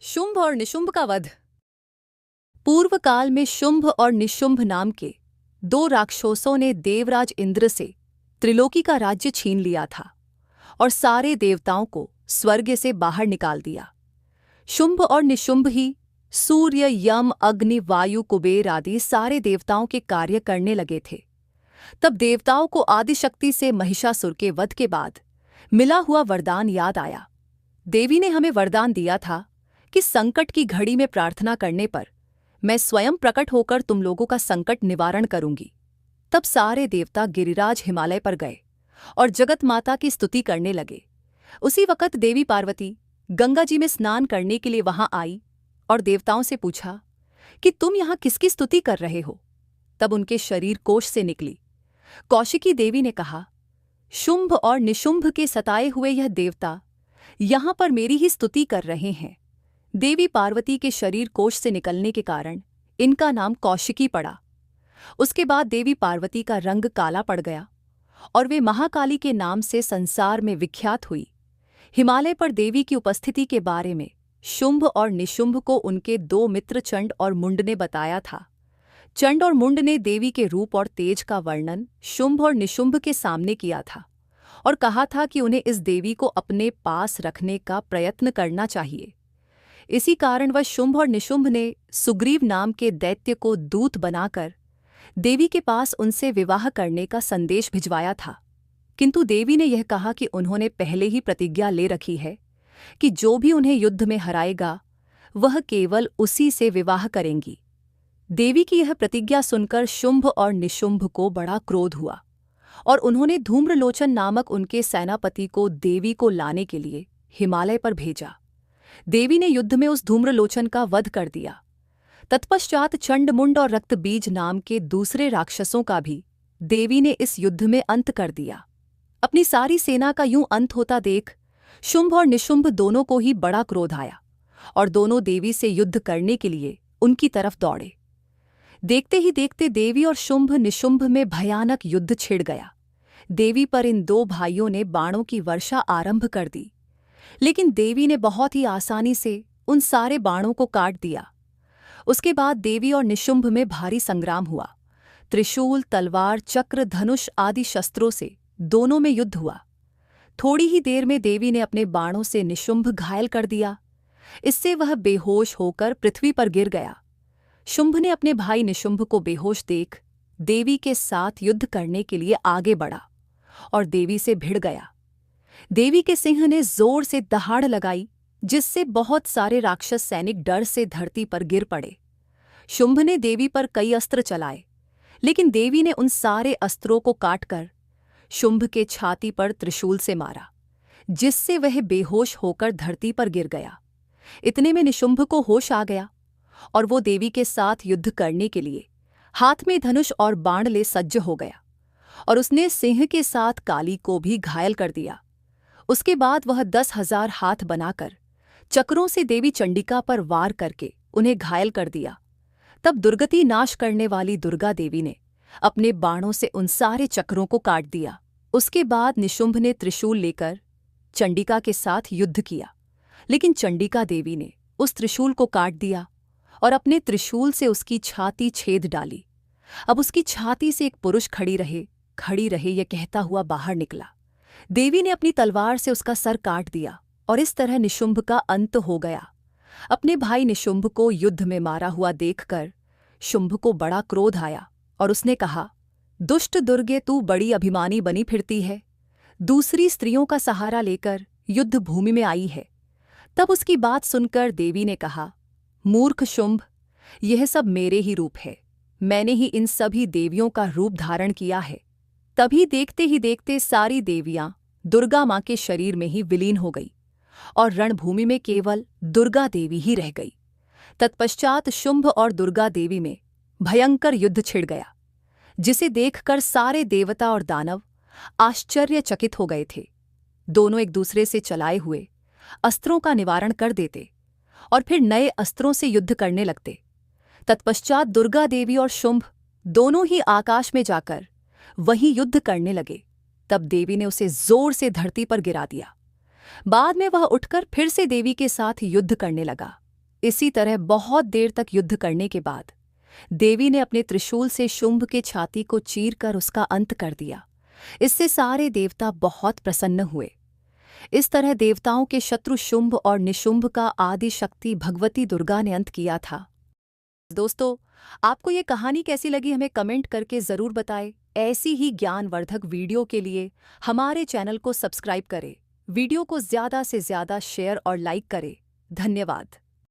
शुंभ और निशुंभ का वध। पूर्व काल में शुंभ और निशुंभ नाम के दो राक्षसों ने देवराज इंद्र से त्रिलोकी का राज्य छीन लिया था और सारे देवताओं को स्वर्ग से बाहर निकाल दिया। शुंभ और निशुंभ ही सूर्य, यम, अग्नि, वायु, कुबेर आदि सारे देवताओं के कार्य करने लगे थे। तब देवताओं को आदिशक्ति से महिषासुर के वध के बाद मिला हुआ वरदान याद आया। देवी ने हमें वरदान दिया था कि संकट की घड़ी में प्रार्थना करने पर मैं स्वयं प्रकट होकर तुम लोगों का संकट निवारण करूंगी। तब सारे देवता गिरिराज हिमालय पर गए और जगत माता की स्तुति करने लगे। उसी वक्त देवी पार्वती गंगा जी में स्नान करने के लिए वहां आई और देवताओं से पूछा कि तुम यहां किसकी स्तुति कर रहे हो। तब उनके शरीर कोश से निकली। कौशिकी देवी ने कहा, शुंभ और निशुंभ के सताए हुए यह देवता यहां पर मेरी ही स्तुति कर रहे हैं। देवी पार्वती के शरीर कोश से निकलने के कारण इनका नाम कौशिकी पड़ा। उसके बाद देवी पार्वती का रंग काला पड़ गया और वे महाकाली के नाम से संसार में विख्यात हुई। हिमालय पर देवी की उपस्थिति के बारे में शुंभ और निशुंभ को उनके दो मित्र चंड और मुंड ने बताया था। चंड और मुंड ने देवी के रूप और तेज का वर्णन शुंभ और निशुंभ के सामने किया था और कहा था कि उन्हें इस देवी को अपने पास रखने का प्रयत्न करना चाहिए। इसी कारण वह शुंभ और निशुंभ ने सुग्रीव नाम के दैत्य को दूत बनाकर देवी के पास उनसे विवाह करने का संदेश भिजवाया था। किंतु देवी ने यह कहा कि उन्होंने पहले ही प्रतिज्ञा ले रखी है कि जो भी उन्हें युद्ध में हराएगा वह केवल उसी से विवाह करेंगी। देवी की यह प्रतिज्ञा सुनकर शुंभ और निशुंभ को बड़ा क्रोध हुआ और उन्होंने धूम्रलोचन नामक उनके सेनापति को देवी को लाने के लिए हिमालय पर भेजा। देवी ने युद्ध में उस धूम्रलोचन का वध कर दिया। तत्पश्चात चंडमुंड और रक्तबीज नाम के दूसरे राक्षसों का भी देवी ने इस युद्ध में अंत कर दिया। अपनी सारी सेना का यूं अंत होता देख शुंभ और निशुंभ दोनों को ही बड़ा क्रोध आया और दोनों देवी से युद्ध करने के लिए उनकी तरफ दौड़े। देखते ही देखते देवी और शुंभ निशुंभ में भयानक युद्ध छिड़ गया। देवी पर इन दो भाइयों ने बाणों की वर्षा आरंभ कर दी, लेकिन देवी ने बहुत ही आसानी से उन सारे बाणों को काट दिया। उसके बाद देवी और निशुंभ में भारी संग्राम हुआ। त्रिशूल, तलवार, चक्र, धनुष आदि शस्त्रों से दोनों में युद्ध हुआ। थोड़ी ही देर में देवी ने अपने बाणों से निशुंभ घायल कर दिया। इससे वह बेहोश होकर पृथ्वी पर गिर गया। शुंभ ने अपने भाई निशुंभ को बेहोश देख देवी के साथ युद्ध करने के लिए आगे बढ़ा और देवी से भिड़ गया। देवी के सिंह ने जोर से दहाड़ लगाई, जिससे बहुत सारे राक्षस सैनिक डर से धरती पर गिर पड़े। शुंभ ने देवी पर कई अस्त्र चलाए, लेकिन देवी ने उन सारे अस्त्रों को काटकर शुंभ के छाती पर त्रिशूल से मारा, जिससे वह बेहोश होकर धरती पर गिर गया। इतने में निशुंभ को होश आ गया और वो देवी के साथ युद्ध करने के लिए हाथ में धनुष और बाण ले सज्ज हो गया और उसने सिंह के साथ काली को भी घायल कर दिया। उसके बाद वह 10,000 हाथ बनाकर चक्रों से देवी चंडिका पर वार करके उन्हें घायल कर दिया। तब दुर्गति नाश करने वाली दुर्गा देवी ने अपने बाणों से उन सारे चक्रों को काट दिया। उसके बाद निशुंभ ने त्रिशूल लेकर चंडिका के साथ युद्ध किया, लेकिन चंडिका देवी ने उस त्रिशूल को काट दिया और अपने त्रिशूल से उसकी छाती छेद डाली। अब उसकी छाती से एक पुरुष खड़ी रहे यह कहता हुआ बाहर निकला। देवी ने अपनी तलवार से उसका सर काट दिया और इस तरह निशुंभ का अंत हो गया। अपने भाई निशुंभ को युद्ध में मारा हुआ देखकर शुंभ को बड़ा क्रोध आया और उसने कहा, दुष्ट दुर्गे, तू बड़ी अभिमानी बनी फिरती है, दूसरी स्त्रियों का सहारा लेकर युद्ध भूमि में आई है। तब उसकी बात सुनकर देवी ने कहा, मूर्ख शुंभ, यह सब मेरे ही रूप है। मैंने ही इन सभी देवियों का रूप धारण किया है। तभी देखते ही देखते सारी देवियां दुर्गा मां के शरीर में ही विलीन हो गई और रणभूमि में केवल दुर्गा देवी ही रह गई। तत्पश्चात शुंभ और दुर्गा देवी में भयंकर युद्ध छिड़ गया, जिसे देखकर सारे देवता और दानव आश्चर्यचकित हो गए थे। दोनों एक दूसरे से चलाए हुए अस्त्रों का निवारण कर देते और फिर नए अस्त्रों से युद्ध करने लगते। तत्पश्चात दुर्गा देवी और शुंभ दोनों ही आकाश में जाकर वहीं युद्ध करने लगे। तब देवी ने उसे जोर से धरती पर गिरा दिया। बाद में वह उठकर फिर से देवी के साथ युद्ध करने लगा। इसी तरह बहुत देर तक युद्ध करने के बाद देवी ने अपने त्रिशूल से शुंभ के छाती को चीरकर उसका अंत कर दिया। इससे सारे देवता बहुत प्रसन्न हुए। इस तरह देवताओं के शत्रु शुंभ और निशुंभ का आदि शक्ति भगवती दुर्गा ने अंत किया था। दोस्तों, आपको ये कहानी कैसी लगी हमें कमेंट करके ज़रूर बताएं। ऐसी ही ज्ञानवर्धक वीडियो के लिए हमारे चैनल को सब्सक्राइब करें, वीडियो को ज़्यादा से ज़्यादा शेयर और लाइक करें। धन्यवाद।